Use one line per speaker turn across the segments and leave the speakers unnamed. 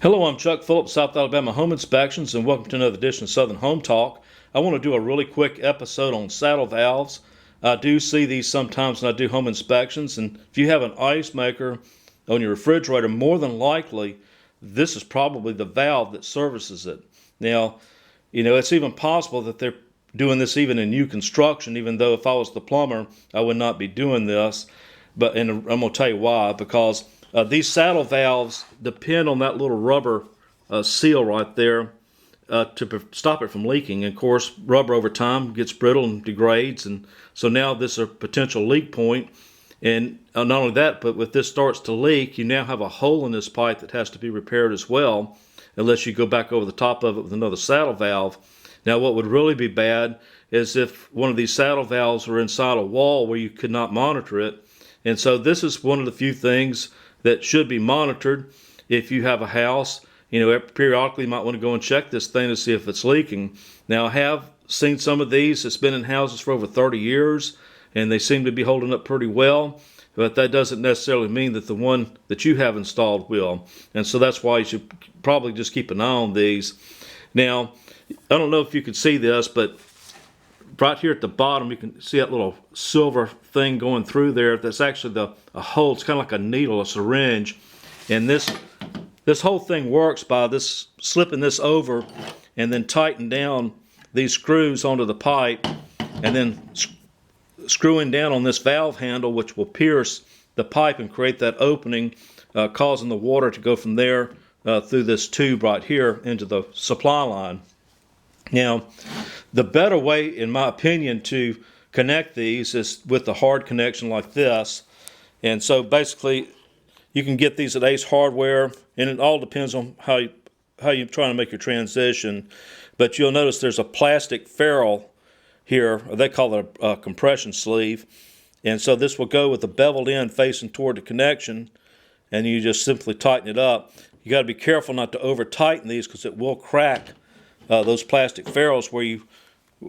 Hello, I'm Chuck Phillips, South Alabama Home Inspections, and welcome to another edition of Southern Home Talk. I want to do a really quick episode on saddle valves. I do see these sometimes when I do home inspections, and if you have an ice maker on your refrigerator, more than likely this is probably the valve that services it. Now, it's even possible that they're doing this even in new construction, even though if I was the plumber, I would not be doing this. And I'm going to tell you why, because these saddle valves depend on that little rubber seal right there to stop it from leaking. And of course, rubber over time gets brittle and degrades, and so now this is a potential leak point. And not only that, but if this starts to leak, you now have a hole in this pipe that has to be repaired as well, unless you go back over the top of it with another saddle valve. Now, what would really be bad is if one of these saddle valves were inside a wall where you could not monitor it. And so this is one of the few things that should be monitored if you have a house. Periodically you might want to go and check this thing to see if it's leaking. Now, I have seen some of these that's been in houses for over 30 years, and they seem to be holding up pretty well, but that doesn't necessarily mean that the one that you have installed will. And so that's why you should probably just keep an eye on these. Now, I don't know if you can see this, but right here at the bottom, you can see that little silver thing going through there. That's actually a hole. It's kind of like a needle, a syringe. And this whole thing works by this slipping this over and then tighten down these screws onto the pipe, and then screwing down on this valve handle, which will pierce the pipe and create that opening, causing the water to go from there through this tube right here into the supply line. Now, the better way, in my opinion, to connect these is with a hard connection like this. And so basically, you can get these at Ace Hardware, and it all depends on how you're trying to make your transition. But you'll notice there's a plastic ferrule here, or they call it a compression sleeve. And so this will go with the beveled end facing toward the connection, and you just simply tighten it up. You got to be careful not to over tighten these, because it will crack those plastic ferrules, where you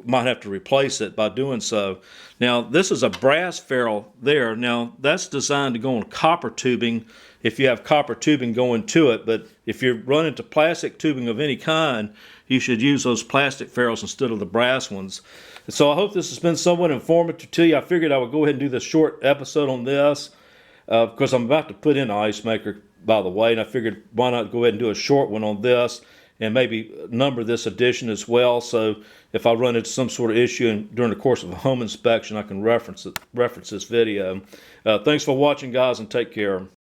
might have to replace it by doing so. Now, this is a brass ferrule there. Now, that's designed to go on copper tubing if you have copper tubing going to it, but if you're running to plastic tubing of any kind, you should use those plastic ferrules instead of the brass ones. And so I hope this has been somewhat informative to you. I figured I would go ahead and do this short episode on this because I'm about to put in an ice maker, by the way, and I figured why not go ahead and do a short one on this, and maybe number this edition as well, so if I run into some sort of issue during the course of a home inspection, I can reference this video. Thanks for watching, guys, and take care.